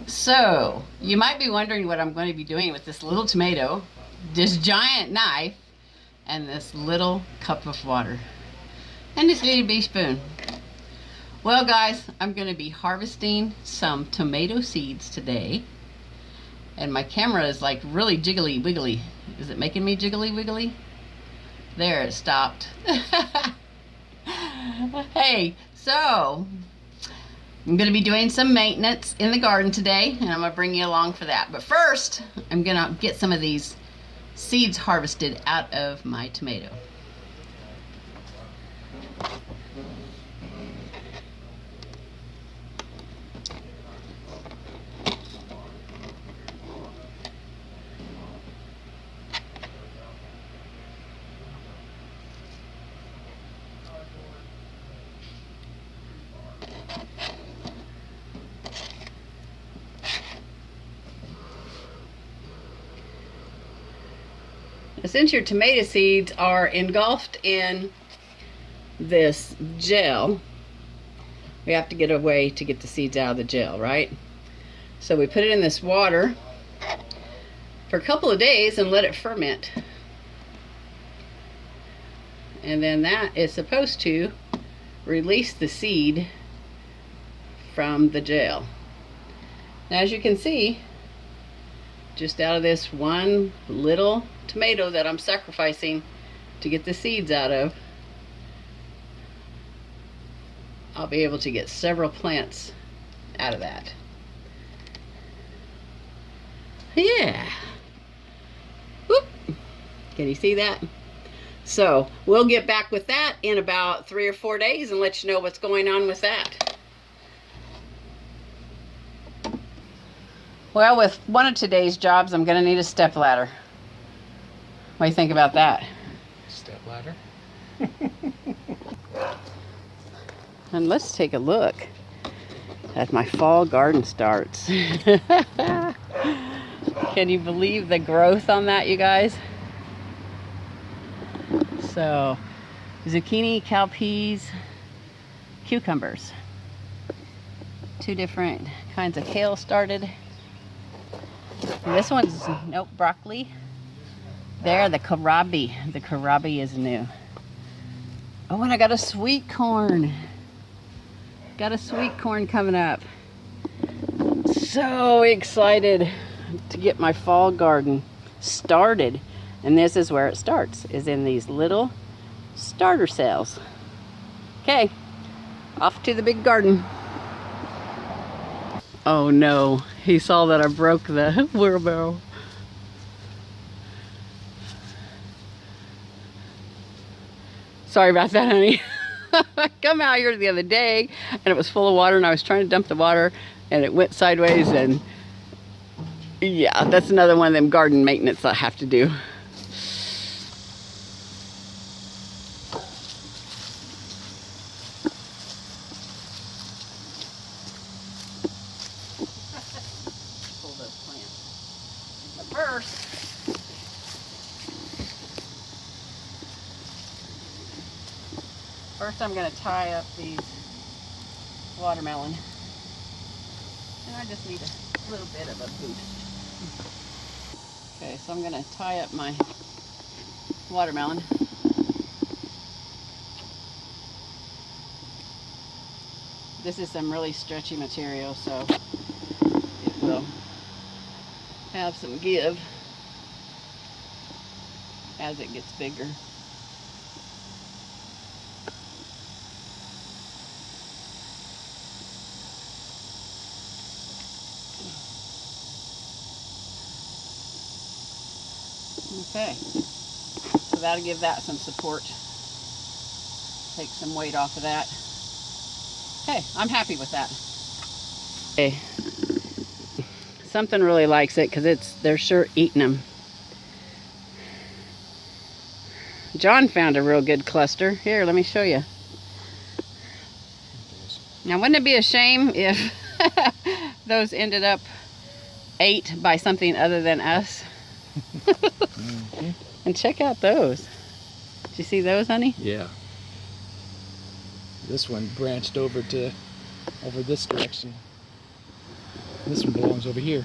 So, you might be wondering what I'm going to be doing with this little tomato, this giant knife, and this little cup of water, and this little bitty spoon. Well, guys, I'm going to be harvesting some tomato seeds today, and my camera is like really jiggly wiggly. Is it making me jiggly wiggly? There, it stopped. Hey, so I'm going to be doing some maintenance in the garden today, and I'm going to bring you along for that. But first, I'm going to get some of these seeds harvested out of my tomato. Since your tomato seeds are engulfed in this gel, we have to get a way to get the seeds out of the gel, right? So we put it in this water for a couple of days and let it ferment. And then that is supposed to release the seed from the gel. Now, as you can see, just out of this one little tomato that I'm sacrificing to get the seeds out of, I'll be able to get several plants out of that. Yeah. Whoop. Can you see that? So we'll get back with that in about 3 or 4 days and let you know what's going on with that. Well, with one of today's jobs, I'm going to need a step ladder. What do you think about that? Step ladder. And let's take a look at my fall garden starts. Can you believe the growth on that, you guys? So, zucchini, cowpeas, cucumbers. 2 different kinds of kale started. And this one's, nope, broccoli. There, the kohlrabi. The kohlrabi is new. Oh, and I got a sweet corn. Got a sweet corn coming up. So excited to get my fall garden started. And this is where it starts, is in these little starter cells. Okay, off to the big garden. Oh no, he saw that I broke the wheelbarrow. Sorry about that, honey. I come out here the other day and it was full of water and I was trying to dump the water and it went sideways, and yeah, that's another one of them garden maintenance I have to do. Pull those plants. But first I'm going to tie up these watermelon. And I just need a little bit of a boost. Okay, so I'm going to tie up my watermelon. This is some really stretchy material, so it will have some give as it gets bigger. Okay, so that'll give that some support. Take some weight off of that. Okay, I'm happy with that. Okay, something really likes it because they're sure eating them. John found a real good cluster. Here, let me show you. Now, wouldn't it be a shame if those ended up ate by something other than us? Mm-hmm. And check out those. Did you see those, honey? Yeah. This one branched over this direction. This one belongs over here.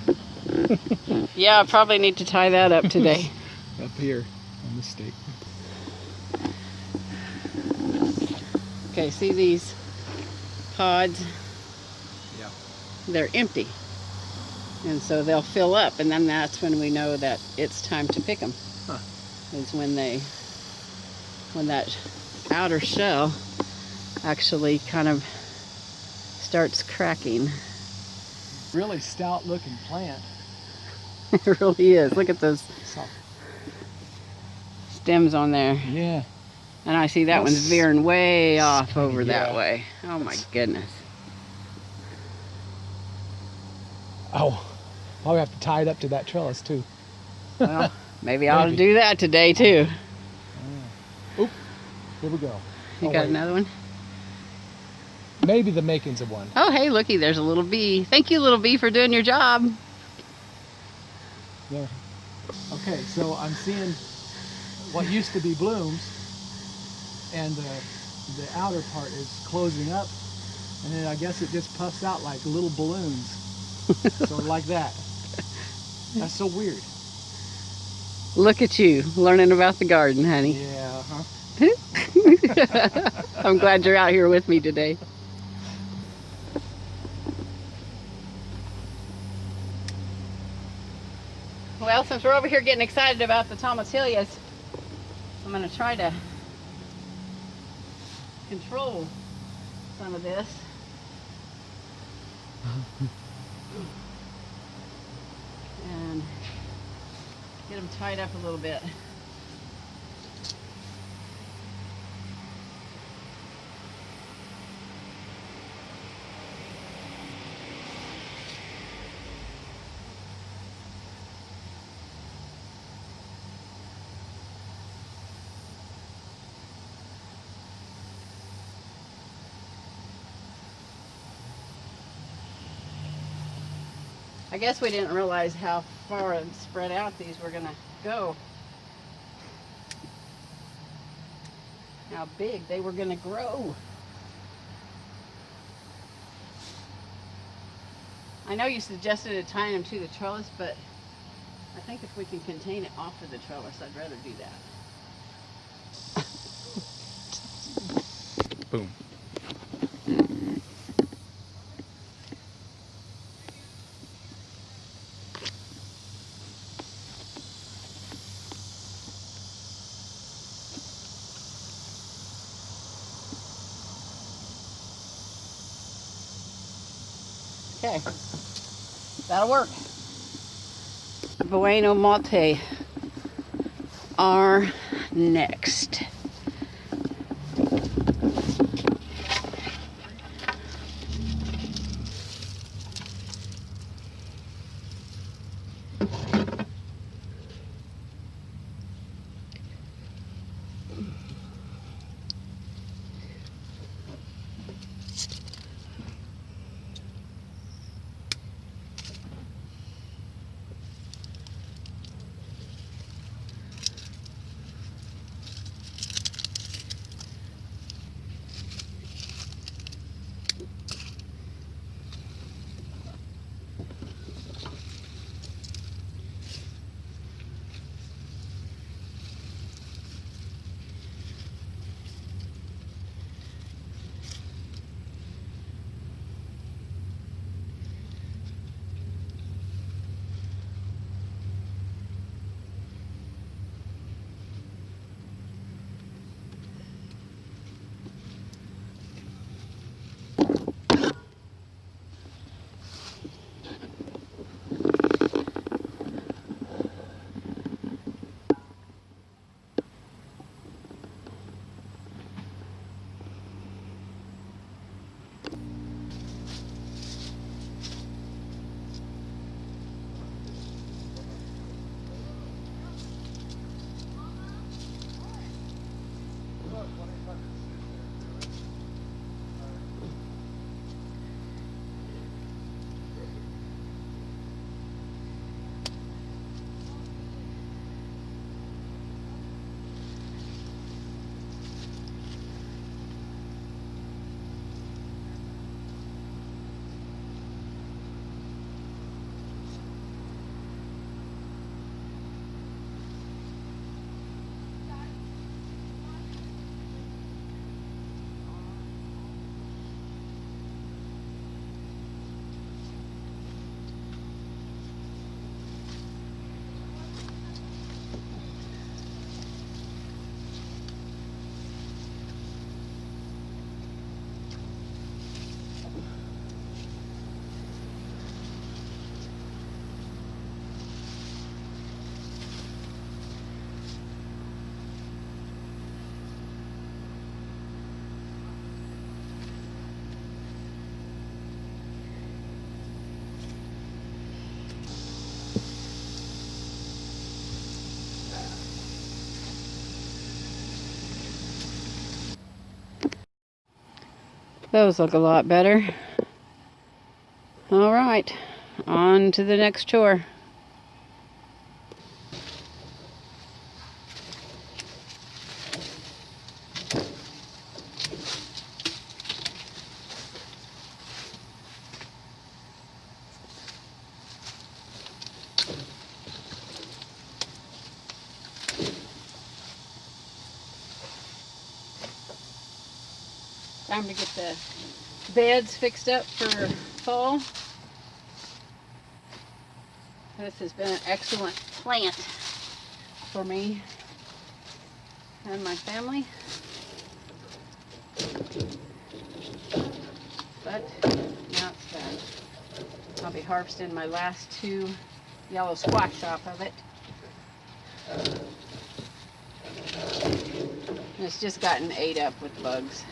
Yeah, I probably need to tie that up today. Up here on this stake. Okay, see these pods? Yeah. They're empty. And so they'll fill up, and then that's when we know that it's time to pick them. Huh. Is when that outer shell actually kind of starts cracking. Really stout looking plant. It really is. Look at those Soft. stems on there. Yeah. And I see that one's veering way off spiny, over that yeah. way. Oh my goodness. Oh, I'll have to tie it up to that trellis too. Well, maybe I'll do that today too. Oop, here we go. You got another one? Maybe the makings of one. Oh, hey, looky, there's a little bee. Thank you, little bee, for doing your job. Yeah. Okay, so I'm seeing what used to be blooms, and the outer part is closing up, and then I guess it just puffs out like little balloons. So like that. That's so weird. Look at you, learning about the garden, honey. Yeah, huh? I'm glad you're out here with me today. Well, since we're over here getting excited about the tomatillas, I'm going to try to control some of this. And get them tied up a little bit. I guess we didn't realize how far and spread out these were gonna go. How big they were gonna grow. I know you suggested tying them to the trellis, but I think if we can contain it off of the trellis, I'd rather do that. Boom. Okay, that'll work. Buena Mulata are next. Those look a lot better. All right, on to the next chore. Time to get the beds fixed up for fall. This has been an excellent plant for me and my family. But now it's done. I'll be harvesting my last 2 yellow squash off of it. And it's just gotten ate up with bugs.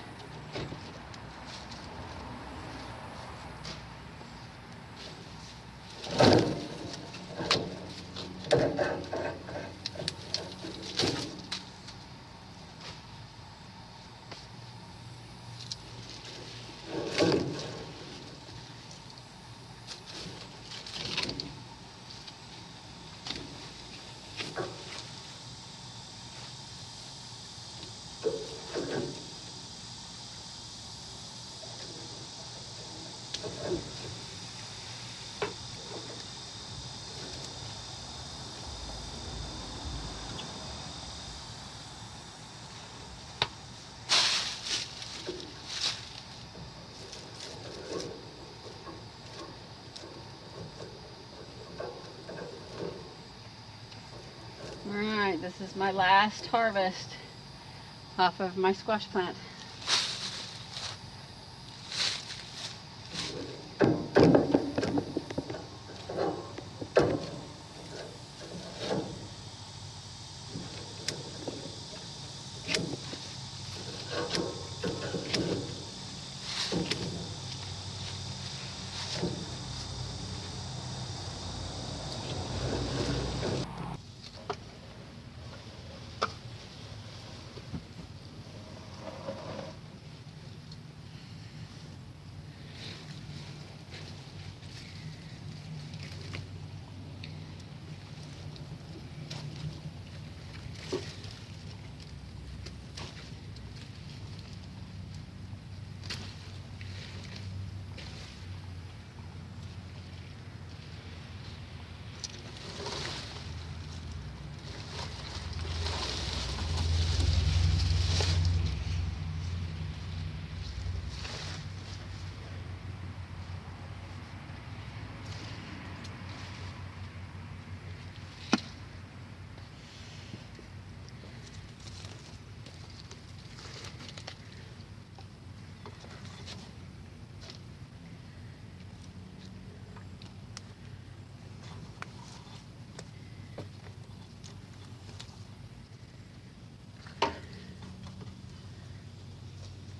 Alright, this is my last harvest off of my squash plant.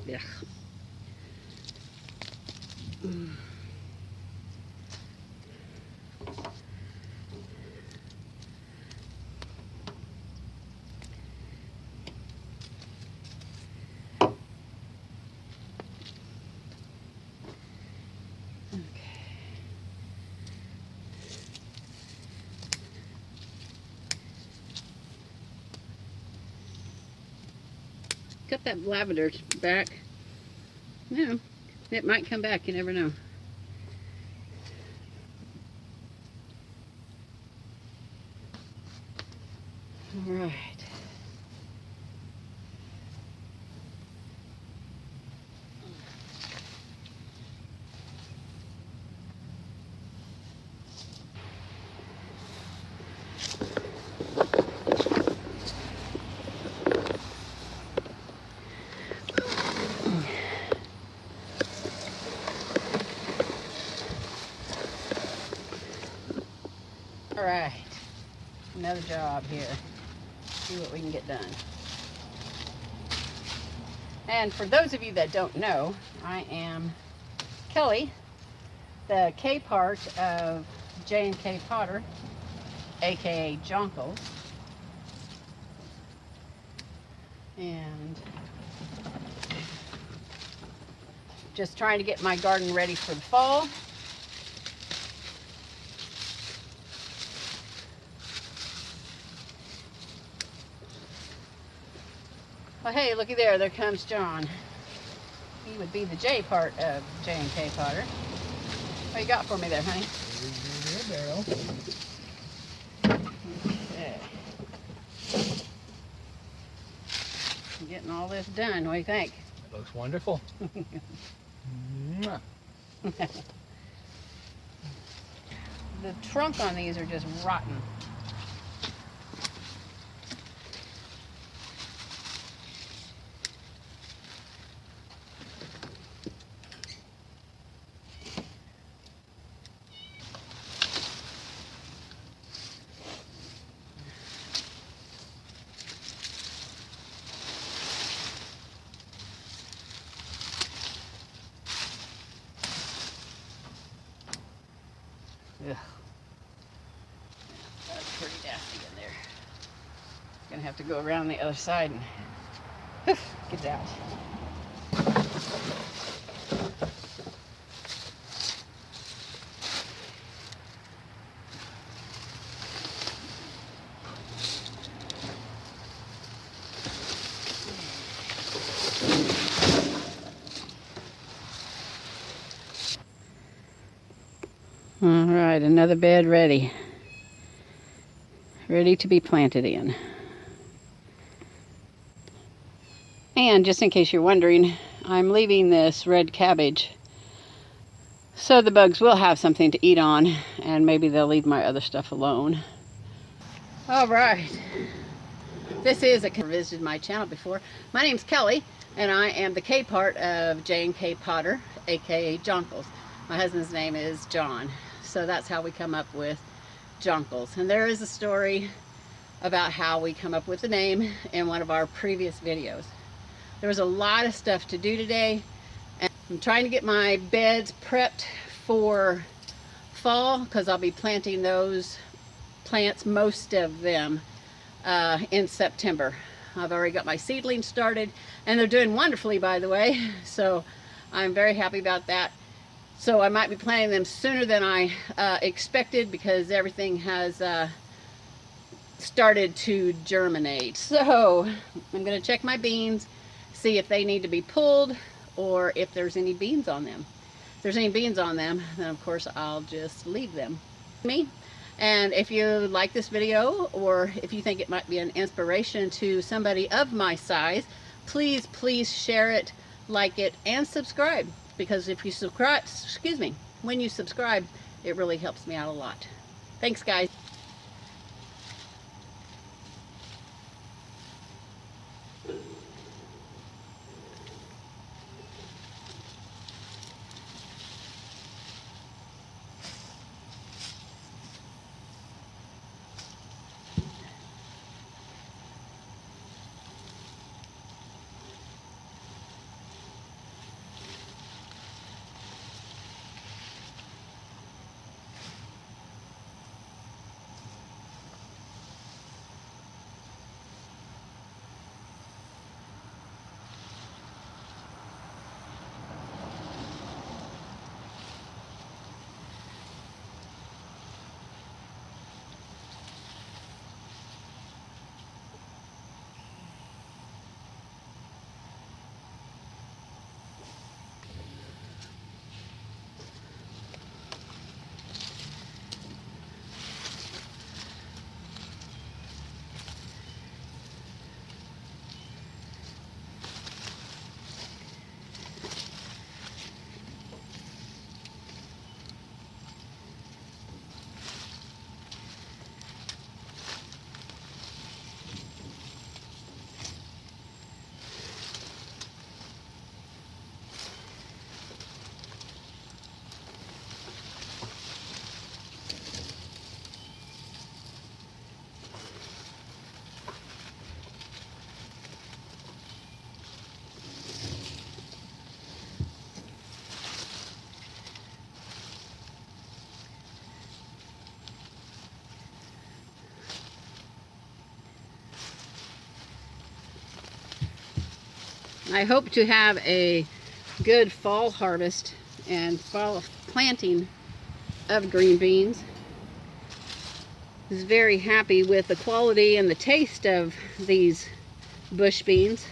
Yeah. Cut that lavender back. No, it might come back, you never know. All right. All right, another job here. See what we can get done. And for those of you that don't know, I am Kelly, the K part of J&KPotter, aka Jonkles. And Just trying to get my garden ready for the fall. Well, hey, looky there. There comes John. He would be the J part of J&KPotter. What you got for me there, honey? Barrel. Okay. I'm getting all this done. What do you think? It looks wonderful. Mwah. The trunk on these are just rotten. Ugh. That's pretty nasty in there. Gonna have to go around the other side and get it out. All right, another bed ready. Ready to be planted in. And just in case you're wondering, I'm leaving this red cabbage so the bugs will have something to eat on, and maybe they'll leave my other stuff alone. All right. This is a visited my channel before. My name's Kelly, and I am the K part of J&KPotter, aka Jonkles. My husband's name is John, so that's how we come up with Jonkles. And there is a story about how we come up with the name in one of our previous videos. There was a lot of stuff to do today, and I'm trying to get my beds prepped for fall because I'll be planting those plants, most of them, in September. I've already got my seedlings started, and they're doing wonderfully, by the way, so I'm very happy about that. So I might be planting them sooner than I expected because everything has started to germinate. So I'm going to check my beans, see if they need to be pulled or if there's any beans on them. If there's any beans on them, then of course I'll just leave them. And if you like this video, or if you think it might be an inspiration to somebody of my size, please share it, like it, and subscribe. Because if you subscribe, when you subscribe, it really helps me out a lot. Thanks, guys. I hope to have a good fall harvest and fall planting of green beans. I was very happy with the quality and the taste of these bush beans.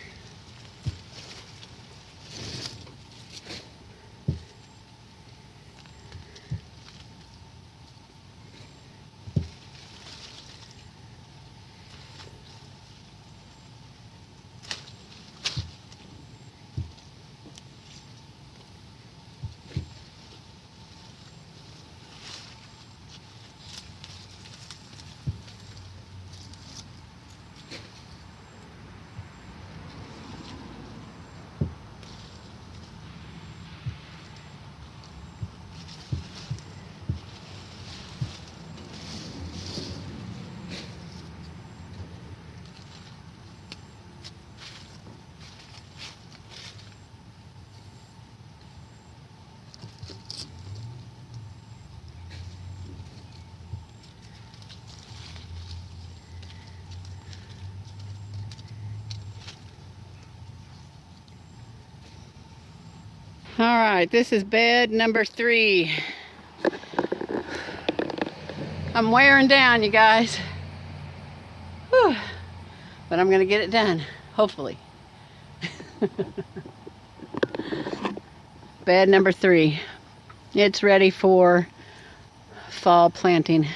All right, this is bed number 3. I'm wearing down, you guys. Whew. But I'm gonna get it done, hopefully. Bed number 3. It's ready for fall planting.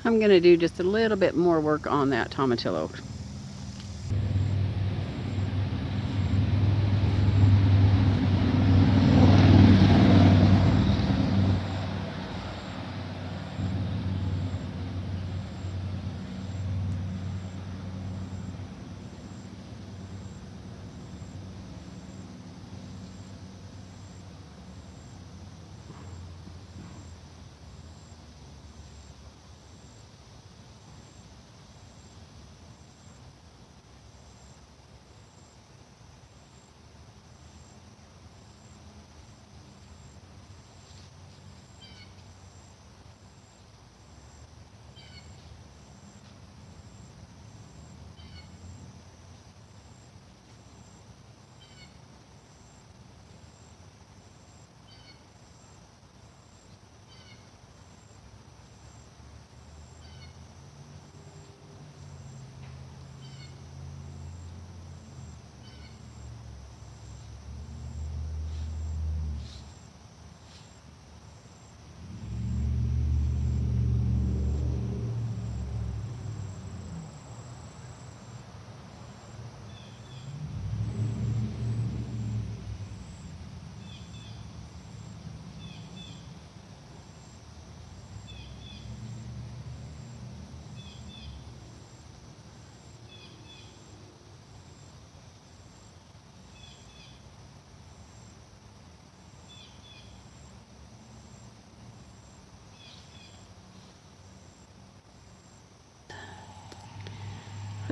I'm gonna do just a little bit more work on that tomatillo.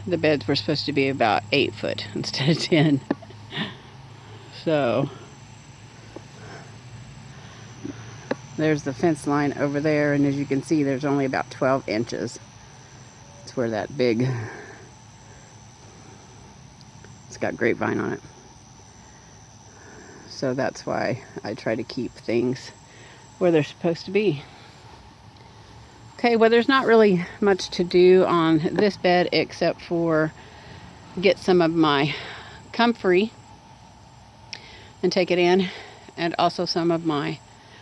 The beds were supposed to be about 8 foot instead of 10. So there's the fence line over there, and as you can see, there's only about 12 inches. It's where that big, it's got grapevine on it. So that's why I try to keep things where they're supposed to be. Okay, well, there's not really much to do on this bed except for get some of my comfrey and take it in, and also some of my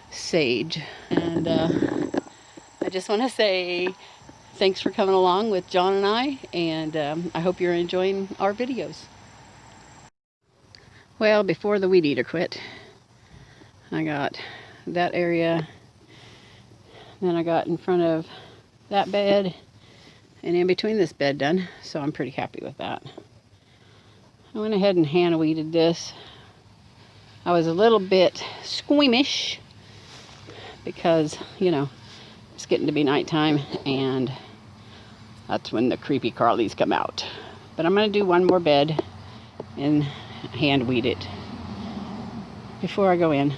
sage. And I just want to say thanks for coming along with John and I, and I hope you're enjoying our videos. Well, before the weed eater quit, I got that area, then I got in front of that bed, and in between this bed done, so I'm pretty happy with that. I went ahead and hand weeded this. I was a little bit squeamish because, you know, it's getting to be nighttime, and that's when the creepy crawlies come out. But I'm going to do one more bed and hand weed it before I go in.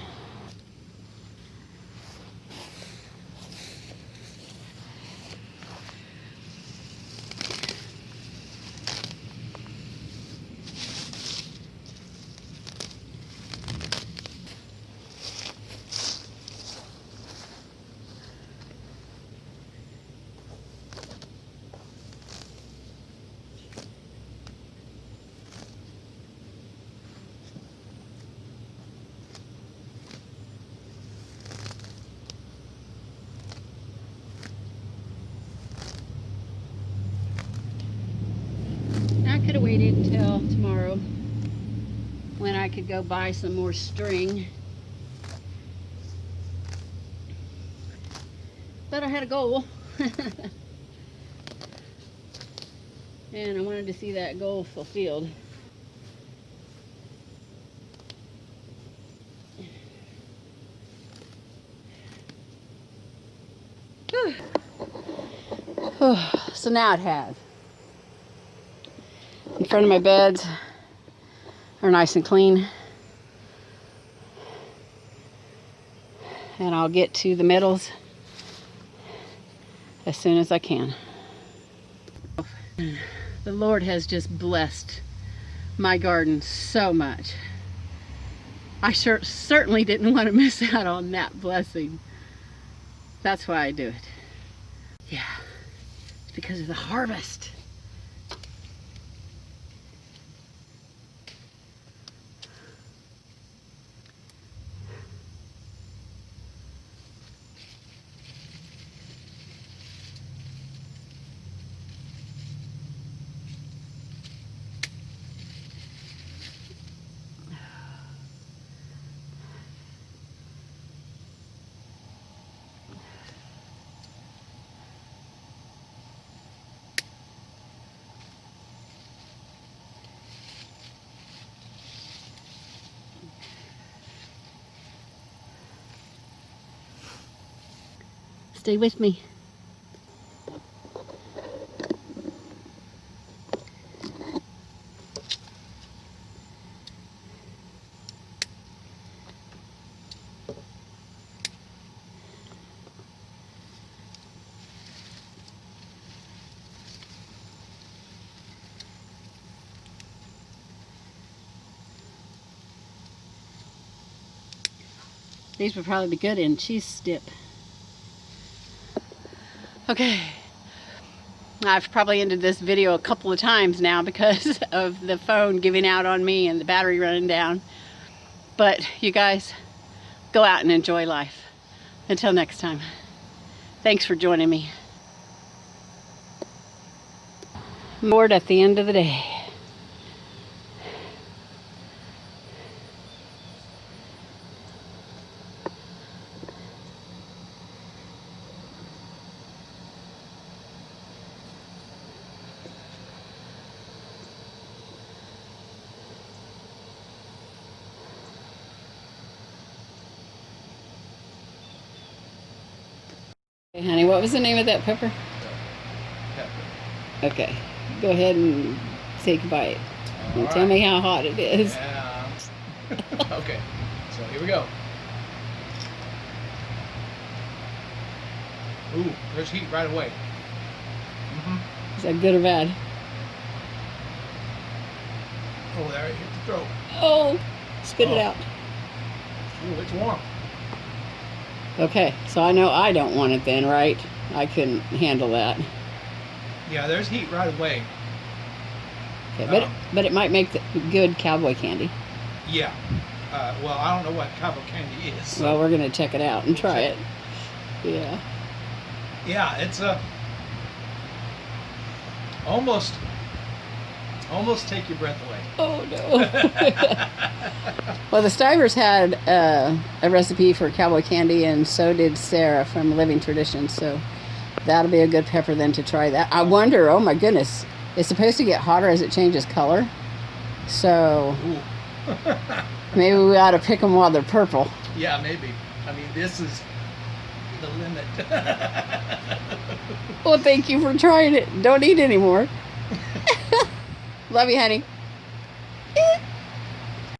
could go buy some more string. But I had a goal. And I wanted to see that goal fulfilled. So now it has. In front of my beds are nice and clean. And I'll get to the metals as soon as I can. The Lord has just blessed my garden so much. I certainly didn't want to miss out on that blessing. That's why I do it. Yeah, it's because of the harvest. Stay with me. These would probably be good in cheese dip. Okay, I've probably ended this video a couple of times now because of the phone giving out on me and the battery running down. But you guys, go out and enjoy life. Until next time, thanks for joining me. Lord at the end of the day. Hey, honey, what was the name of that pepper? Pepper. Okay, go ahead and take a bite. And tell me how hot it is. Yeah. Okay, so here we go. Ooh, there's heat right away. Is that good or bad? Oh, there it hit the throat. Oh, spit it out. Ooh, it's warm. Okay, so I know I don't want it then, right? I couldn't handle that. Yeah, there's heat right away. Okay, but it might make the good cowboy candy. Yeah. Well, I don't know what cowboy candy is. So Well, we're gonna check it out and try it. Yeah. yeah, it's almost take your breath away. Oh no. Well, the Stivers had a recipe for cowboy candy, and so did Sarah from Living Traditions. So that'll be a good pepper then to try that. I wonder. Oh my goodness, it's supposed to get hotter as it changes color. So maybe we ought to pick them while they're purple. Yeah, maybe. I mean, this is the limit. Well, thank you for trying it. Don't eat anymore. Love you, honey.